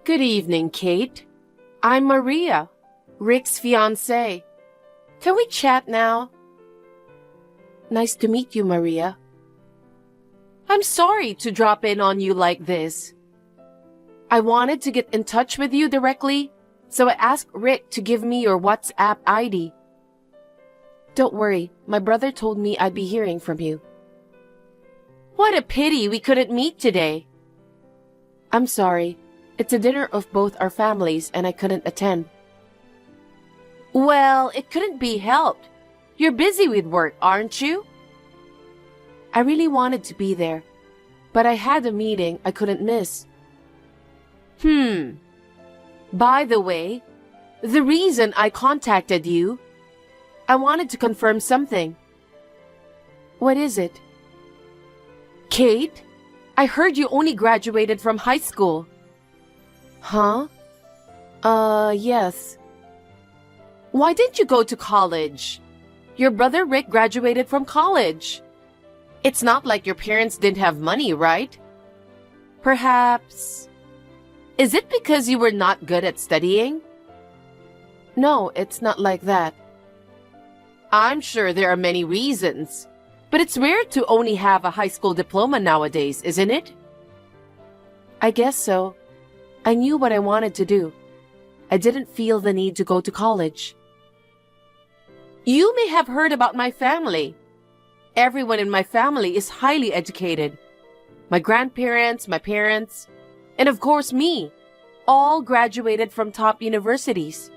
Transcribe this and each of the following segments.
Good evening, Kate. I'm Maria, Rick's fiancée. Can we chat now? Nice to meet you, Maria. I'm sorry to drop in on you like this. I wanted to get in touch with you directly, so I asked Rick to give me your WhatsApp ID. Don't worry, my brother told me I'd be hearing from you. What a pity we couldn't meet today. I'm sorry. It's a dinner of both our families and I couldn't attend. Well, it couldn't be helped. You're busy with work, aren't you? I really wanted to be there, but I had a meeting I couldn't miss. By the way, the reason I contacted you, I wanted to confirm something. What is it? Kate, I heard you only graduated from high school. Huh? Yes. Why didn't you go to college? Your brother Rick graduated from college. It's not like your parents didn't have money, right? Perhaps... Is it because you were not good at studying? No, it's not like that. I'm sure there are many reasons, but it's rare to only have a high school diploma nowadays, isn't it? I guess so. I knew what I wanted to do. I didn't feel the need to go to college. You may have heard about my family. Everyone in my family is highly educated. My grandparents, my parents, and of course me, all graduated from top universities.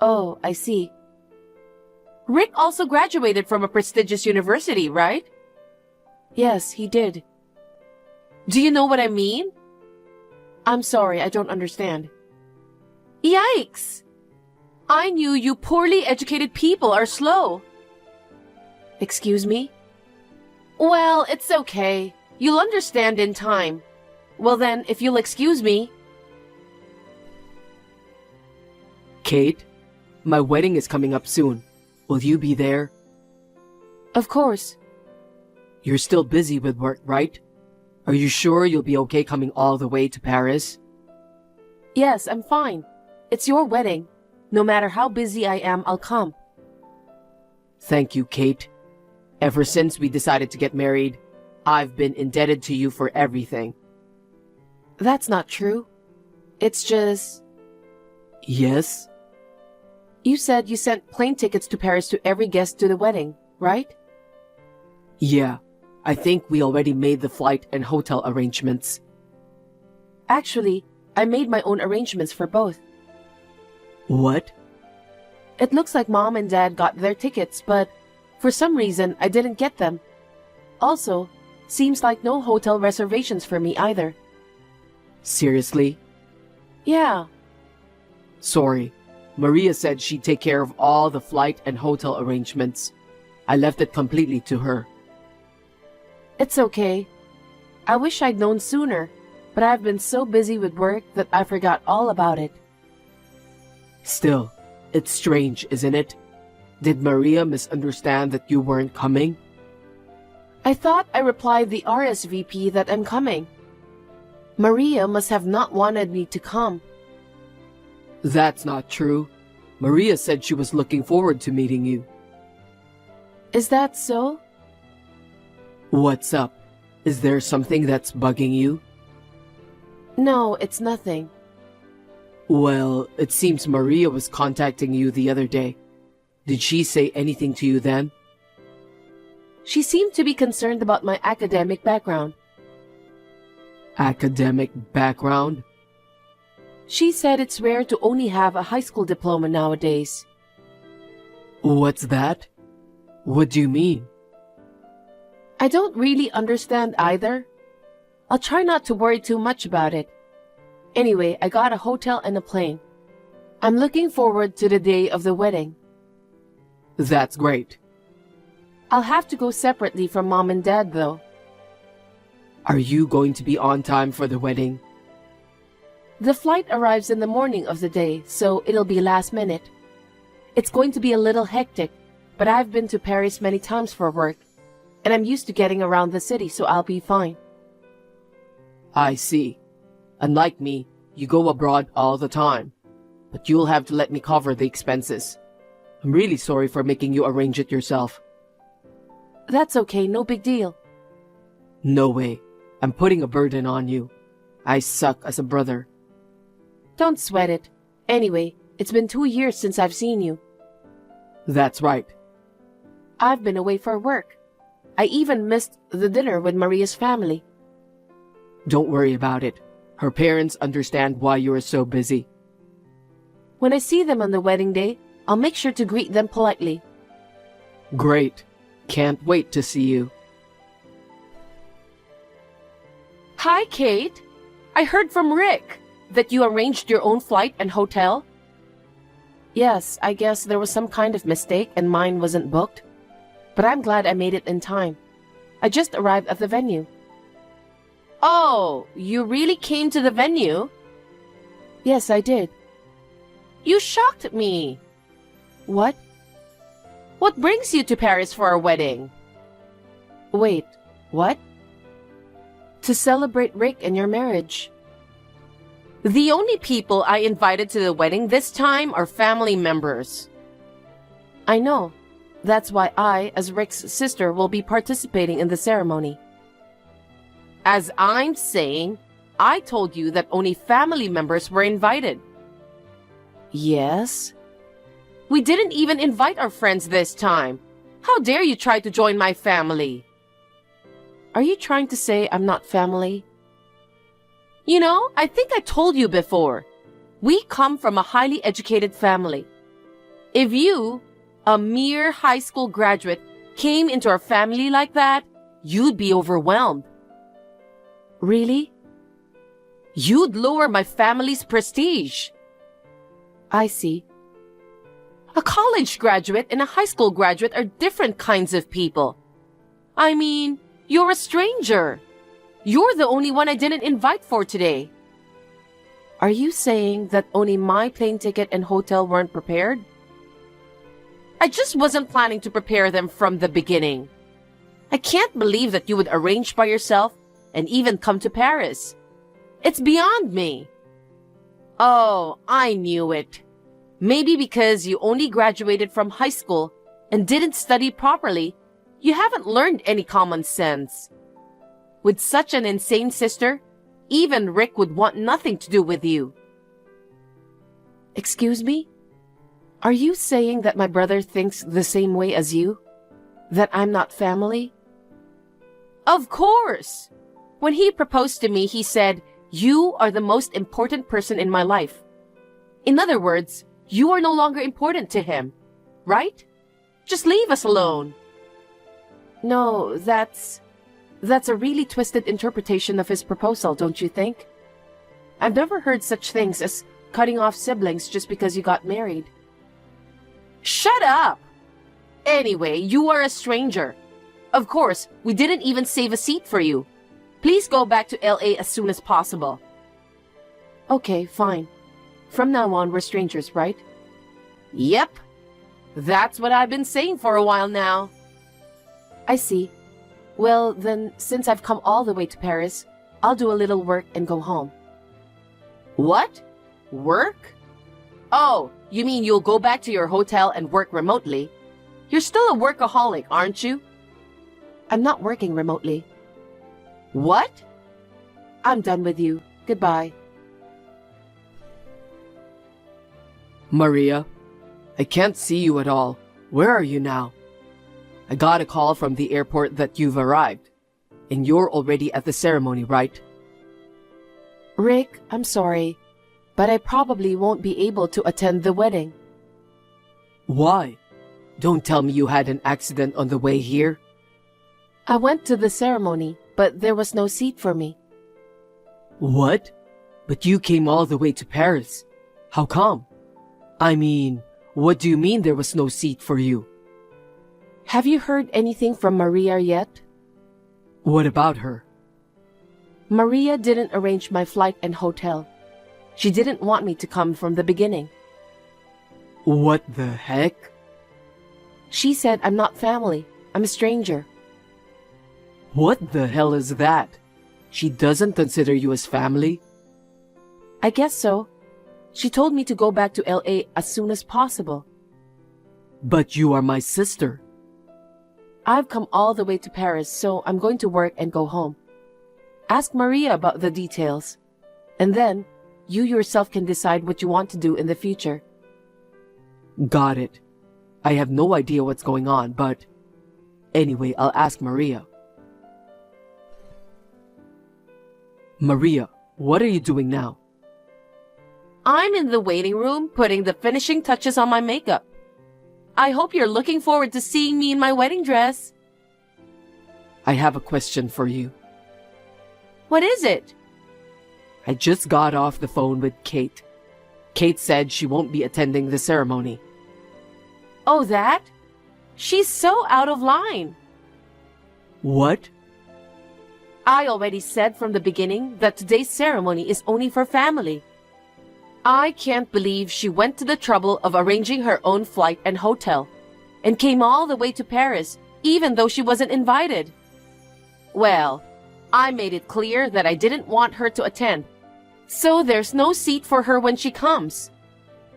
Oh, I see. Rick also graduated from a prestigious university, right? Yes, he did. Do you know what I mean? I'm sorry, I don't understand. Yikes! I knew you poorly educated people are slow. Excuse me? Well, it's okay. You'll understand in time. Well then, if you'll excuse me. Kate, my wedding is coming up soon. Will you be there? Of course. You're still busy with work, right? Are you sure you'll be okay coming all the way to Paris? Yes, I'm fine. It's your wedding. No matter how busy I am, I'll come. Thank you, Kate. Ever since we decided to get married, I've been indebted to you for everything. That's not true. It's just... Yes? You said you sent plane tickets to Paris to every guest to the wedding, right? Yeah, I think we already made the flight and hotel arrangements. Actually, I made my own arrangements for both. What? It looks like Mom and Dad got their tickets, but for some reason I didn't get them. Also, seems like no hotel reservations for me either. Seriously? Yeah. Sorry. Maria said she'd take care of all the flight and hotel arrangements. I left it completely to her. It's okay. I wish I'd known sooner, but I've been so busy with work that I forgot all about it. Still, it's strange, isn't it? Did Maria misunderstand that you weren't coming? I thought I replied the RSVP that I'm coming. Maria must have not wanted me to come. That's not true. Maria said she was looking forward to meeting you. Is that so? What's up? Is there something that's bugging you? No, it's nothing. Well, it seems Maria was contacting you the other day. Did she say anything to you then? She seemed to be concerned about my academic background. Academic background? She said it's rare to only have a high school diploma nowadays. What's that? What do you mean? I don't really understand either. I'll try not to worry too much about it. Anyway, I got a hotel and a plane. I'm looking forward to the day of the wedding. That's great. I'll have to go separately from Mom and Dad, though. Are you going to be on time for the wedding? The flight arrives in the morning of the day, so it'll be last minute. It's going to be a little hectic, but I've been to Paris many times for work, and I'm used to getting around the city, so I'll be fine. I see. Unlike me, you go abroad all the time, but you'll have to let me cover the expenses. I'm really sorry for making you arrange it yourself. That's okay, no big deal. No way. I'm putting a burden on you. I suck as a brother. Don't sweat it. Anyway, it's been 2 years since I've seen you. That's right. I've been away for work. I even missed the dinner with Maria's family. Don't worry about it. Her parents understand why you are so busy. When I see them on the wedding day, I'll make sure to greet them politely. Great. Can't wait to see you. Hi, Kate. I heard from Rick that you arranged your own flight and hotel. Yes, I guess there was some kind of mistake and mine wasn't booked. But I'm glad I made it in time. I just arrived at the venue. Oh, you really came to the venue? Yes, I did. You shocked me. What? What brings you to Paris for a wedding? Wait, what? To celebrate Rick and your marriage. The only people I invited to the wedding this time are family members. I know. That's why I, as Rick's sister, will be participating in the ceremony. As I'm saying, I told you that only family members were invited. Yes? We didn't even invite our friends this time. How dare you try to join my family? Are you trying to say I'm not family? You know, I think I told you before. We come from a highly educated family. If you, a mere high school graduate, came into our family like that, you'd be overwhelmed. Really? You'd lower my family's prestige. I see. A college graduate and a high school graduate are different kinds of people. I mean, you're a stranger. You're the only one I didn't invite for today. Are you saying that only my plane ticket and hotel weren't prepared? I just wasn't planning to prepare them from the beginning. I can't believe that you would arrange by yourself and even come to Paris. It's beyond me. Oh, I knew it. Maybe because you only graduated from high school and didn't study properly, you haven't learned any common sense. With such an insane sister, even Rick would want nothing to do with you. Excuse me? Are you saying that my brother thinks the same way as you? That I'm not family? Of course! When he proposed to me, he said, "You are the most important person in my life." In other words, you are no longer important to him, right? Just leave us alone. No, that's a really twisted interpretation of his proposal, don't you think? I've never heard such things as cutting off siblings just because you got married. Shut up! Anyway, you are a stranger. Of course, we didn't even save a seat for you. Please go back to LA as soon as possible. Okay, fine. From now on, we're strangers, right? Yep. That's what I've been saying for a while now. I see. Well, then, since I've come all the way to Paris, I'll do a little work and go home. What? Work? Oh, you mean you'll go back to your hotel and work remotely? You're still a workaholic, aren't you? I'm not working remotely. What? I'm done with you. Goodbye. Maria, I can't see you at all. Where are you now? I got a call from the airport that you've arrived. And you're already at the ceremony, right? Rick, I'm sorry, but I probably won't be able to attend the wedding. Why? Don't tell me you had an accident on the way here. I went to the ceremony, but there was no seat for me. What? But you came all the way to Paris. How come? I mean, what do you mean there was no seat for you? Have you heard anything from Maria yet? What about her? Maria didn't arrange my flight and hotel. She didn't want me to come from the beginning. What the heck? She said I'm not family. I'm a stranger. What the hell is that? She doesn't consider you as family? I guess so. She told me to go back to LA as soon as possible. But you are my sister. I've come all the way to Paris, so I'm going to work and go home. Ask Maria about the details. And then, you yourself can decide what you want to do in the future. Got it. I have no idea what's going on, but anyway, I'll ask Maria. Maria, what are you doing now? I'm in the waiting room putting the finishing touches on my makeup. I hope you're looking forward to seeing me in my wedding dress. I have a question for you. What is it? I just got off the phone with Kate. Kate said she won't be attending the ceremony. Oh, that? She's so out of line. What? I already said from the beginning that today's ceremony is only for family. I can't believe she went to the trouble of arranging her own flight and hotel and came all the way to Paris, even though she wasn't invited. Well, I made it clear that I didn't want her to attend, so there's no seat for her when she comes.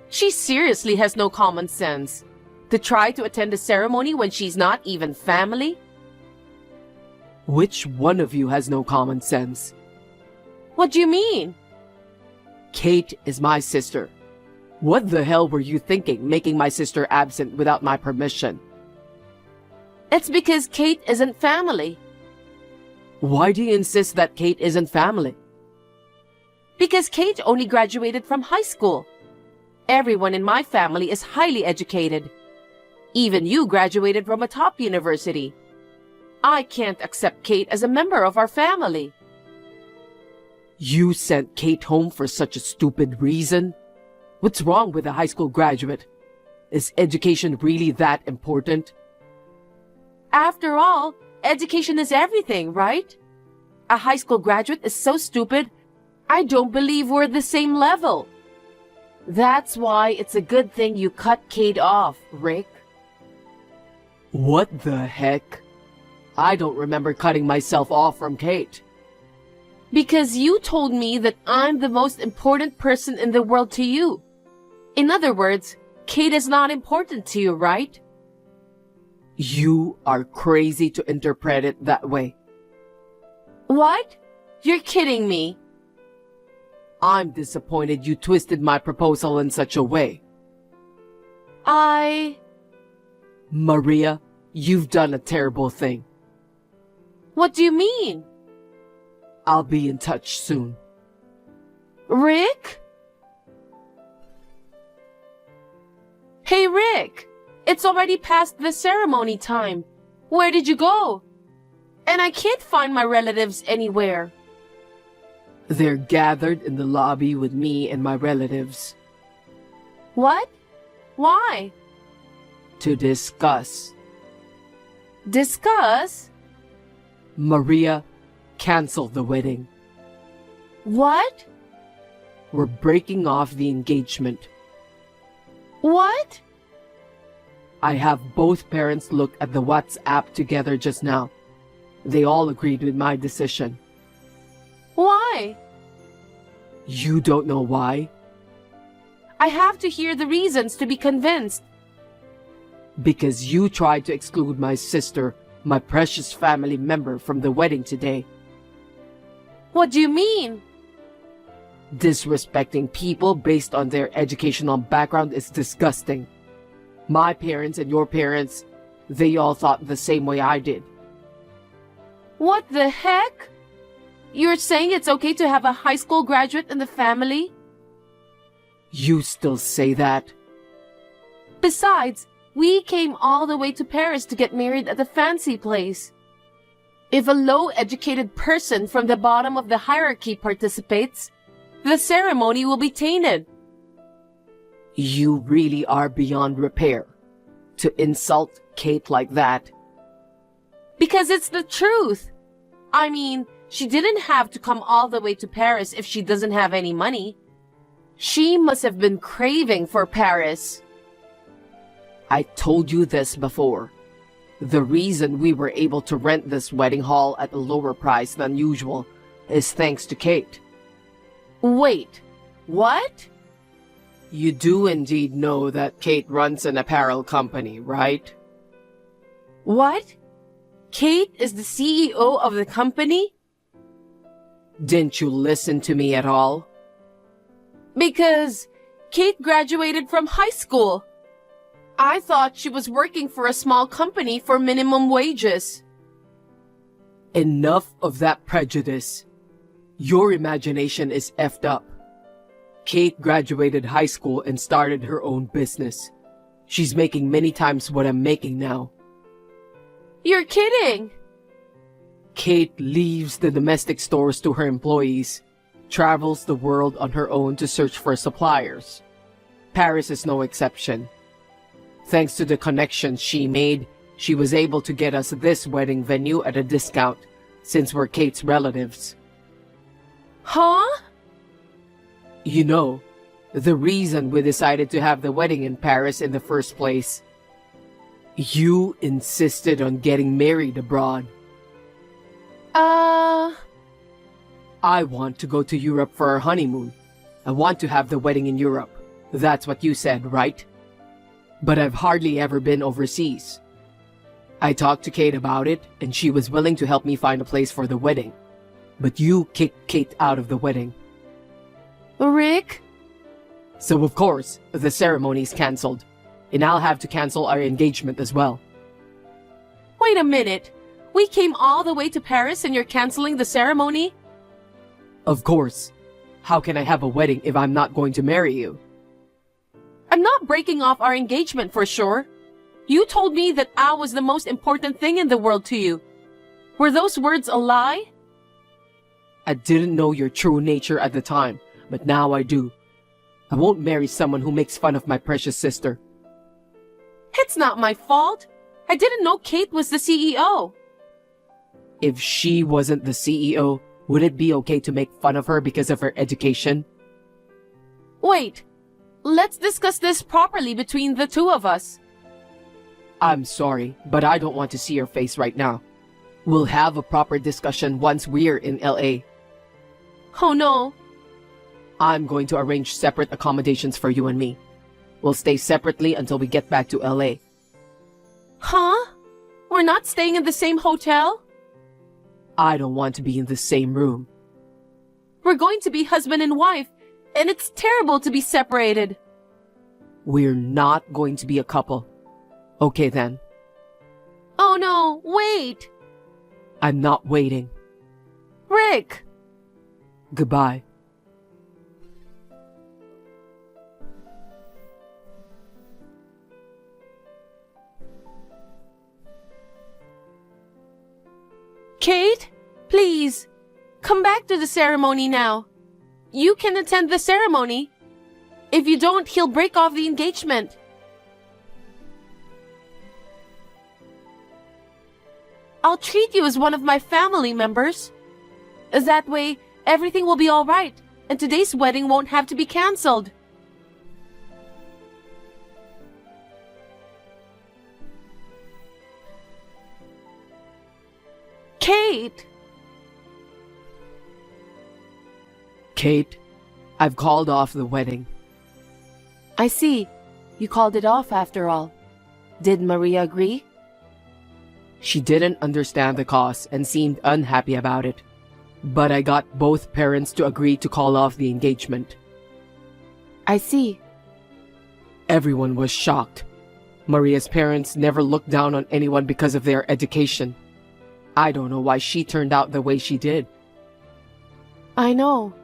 She seriously has no common sense to try to attend a ceremony when she's not even family. Which one of you has no common sense? What do you mean? Kate is my sister. What the hell were you thinking, making my sister absent without my permission? It's because Kate isn't family. Why do you insist that Kate isn't family? Because Kate only graduated from high school. Everyone in my family is highly educated. Even you graduated from a top university. I can't accept Kate as a member of our family. You sent Kate home for such a stupid reason? What's wrong with a high school graduate? Is education really that important? After all, education is everything, right? A high school graduate is so stupid, I don't believe we're the same level. That's why it's a good thing you cut Kate off, Rick. What the heck? I don't remember cutting myself off from Kate. Because you told me that I'm the most important person in the world to you. In other words, Kate is not important to you, right? You are crazy to interpret it that way. What? You're kidding me. I'm disappointed you twisted my proposal in such a way. Maria, you've done a terrible thing. What do you mean? I'll be in touch soon. Rick? Hey, Rick! It's already past the ceremony time. Where did you go? And I can't find my relatives anywhere. They're gathered in the lobby with me and my relatives. What? Why? To discuss. Discuss? Maria, cancel the wedding. What? We're breaking off the engagement. What? I have both parents look at the WhatsApp together just now. They all agreed with my decision. Why? You don't know why? I have to hear the reasons to be convinced. Because you tried to exclude my sister, my precious family member, from the wedding today. What do you mean? Disrespecting people based on their educational background is disgusting. My parents and your parents, they all thought the same way I did. What the heck? You're saying it's okay to have a high school graduate in the family? You still say that? Besides, we came all the way to Paris to get married at a fancy place. If a low-educated person from the bottom of the hierarchy participates, the ceremony will be tainted. You really are beyond repair. To insult Kate like that. Because it's the truth. I mean, she didn't have to come all the way to Paris if she doesn't have any money. She must have been craving for Paris. I told you this before. The reason we were able to rent this wedding hall at a lower price than usual is thanks to Kate. Wait, What? You do indeed know that Kate runs an apparel company, right? What? Kate is the CEO of the company? Didn't you listen to me at all? Because Kate graduated from high school. I thought she was working for a small company for minimum wages. Enough of that prejudice. Your imagination is effed up. Kate graduated high school and started her own business. She's making many times what I'm making now. You're kidding! Kate leaves the domestic stores to her employees, travels the world on her own to search for suppliers. Paris is no exception. Thanks to the connections she made, she was able to get us this wedding venue at a discount, since we're Kate's relatives. Huh? You know, the reason we decided to have the wedding in Paris in the first place. You insisted on getting married abroad. I want to go to Europe for our honeymoon. I want to have the wedding in Europe. That's what you said, right? But I've hardly ever been overseas. I talked to Kate about it, and she was willing to help me find a place for the wedding. But you kicked Kate out of the wedding. Rick? So of course, the ceremony's cancelled. And I'll have to cancel our engagement as well. Wait a minute. We came all the way to Paris and you're canceling the ceremony? Of course. How can I have a wedding if I'm not going to marry you? I'm not breaking off our engagement for sure. You told me that I was the most important thing in the world to you. Were those words a lie? I didn't know your true nature at the time, but now I do. I won't marry someone who makes fun of my precious sister. It's not my fault. I didn't know Kate was the CEO. If she wasn't the CEO, would it be okay to make fun of her because of her education? Wait. Let's discuss this properly between the two of us. I'm sorry, but I don't want to see your face right now. We'll have a proper discussion once we're in LA. Oh no. I'm going to arrange separate accommodations for you and me. We'll stay separately until we get back to LA. Huh? We're not staying in the same hotel? I don't want to be in the same room. We're going to be husband and wife, and it's terrible to be separated. We're not going to be a couple. Okay then. Oh no, wait! I'm not waiting. Rick! Goodbye. Kate, please, come back to the ceremony now. You can attend the ceremony. If you don't, he'll break off the engagement. I'll treat you as one of my family members. That way, everything will be all right, and today's wedding won't have to be cancelled. Kate! Kate, I've called off the wedding. I see. You called it off after all. Did Maria agree? She didn't understand the cause and seemed unhappy about it. But I got both parents to agree to call off the engagement. I see. Everyone was shocked. Maria's parents never looked down on anyone because of their education. I don't know why she turned out the way she did. I know.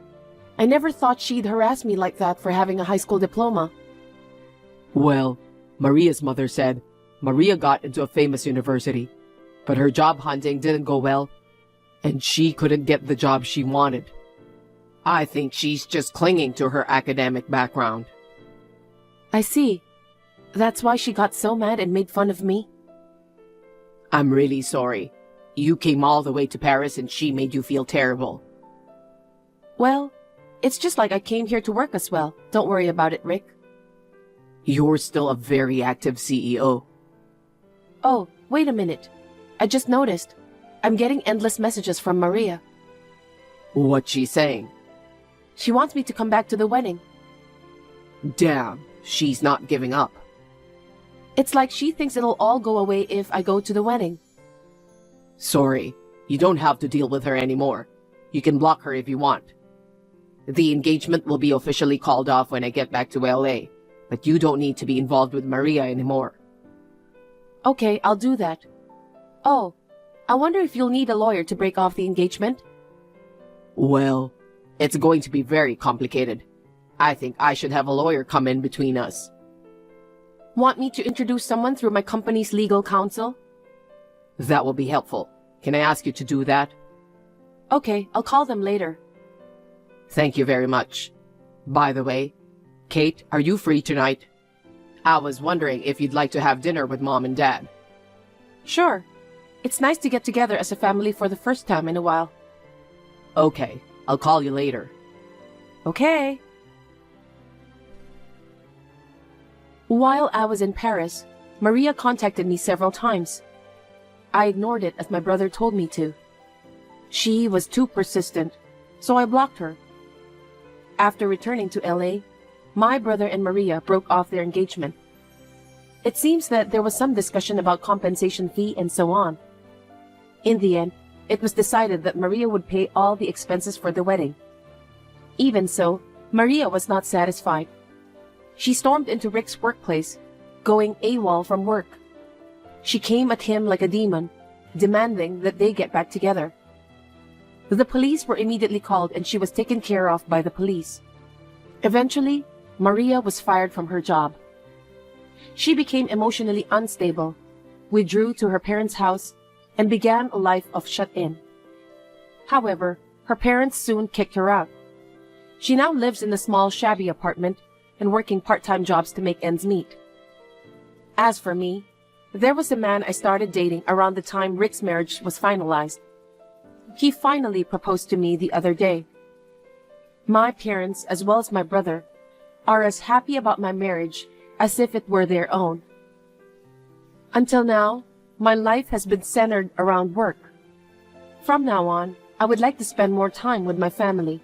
I never thought she'd harass me like that for having a high school diploma. Well, Maria's mother said Maria got into a famous university, but her job hunting didn't go well, and she couldn't get the job she wanted. I think she's just clinging to her academic background. I see. That's why she got so mad and made fun of me? I'm really sorry. You came all the way to Paris and she made you feel terrible. Well, it's just like I came here to work as well. Don't worry about it, Rick. You're still a very active CEO. Oh, wait a minute. I just noticed. I'm getting endless messages from Maria. What's she saying? She wants me to come back to the wedding. Damn, she's not giving up. It's like she thinks it'll all go away if I go to the wedding. Sorry, you don't have to deal with her anymore. You can block her if you want. The engagement will be officially called off when I get back to LA, but you don't need to be involved with Maria anymore. Okay, I'll do that. Oh, I wonder if you'll need a lawyer to break off the engagement? Well, it's going to be very complicated. I think I should have a lawyer come in between us. Want me to introduce someone through my company's legal counsel? That will be helpful. Can I ask you to do that? Okay, I'll call them later. Thank you very much. By the way, Kate, are you free tonight? I was wondering if you'd like to have dinner with Mom and Dad. Sure. It's nice to get together as a family for the first time in a while. Okay, I'll call you later. Okay. While I was in Paris, Maria contacted me several times. I ignored it as my brother told me to. She was too persistent, so I blocked her. After returning to LA, my brother and Maria broke off their engagement. It seems that there was some discussion about compensation fee and so on. In the end, it was decided that Maria would pay all the expenses for the wedding. Even so, Maria was not satisfied. She stormed into Rick's workplace, going AWOL from work. She came at him like a demon, demanding that they get back together. The police were immediately called and she was taken care of by the police. Eventually, Maria was fired from her job. She became emotionally unstable, withdrew to her parents' house, and began a life of shut-in. However, her parents soon kicked her out. She now lives in a small, shabby apartment and working part-time jobs to make ends meet. As for me, there was a man I started dating around the time Rick's marriage was finalized. He finally proposed to me the other day. My parents, as well as my brother, are as happy about my marriage as if it were their own. Until now, my life has been centered around work. From now on, I would like to spend more time with my family.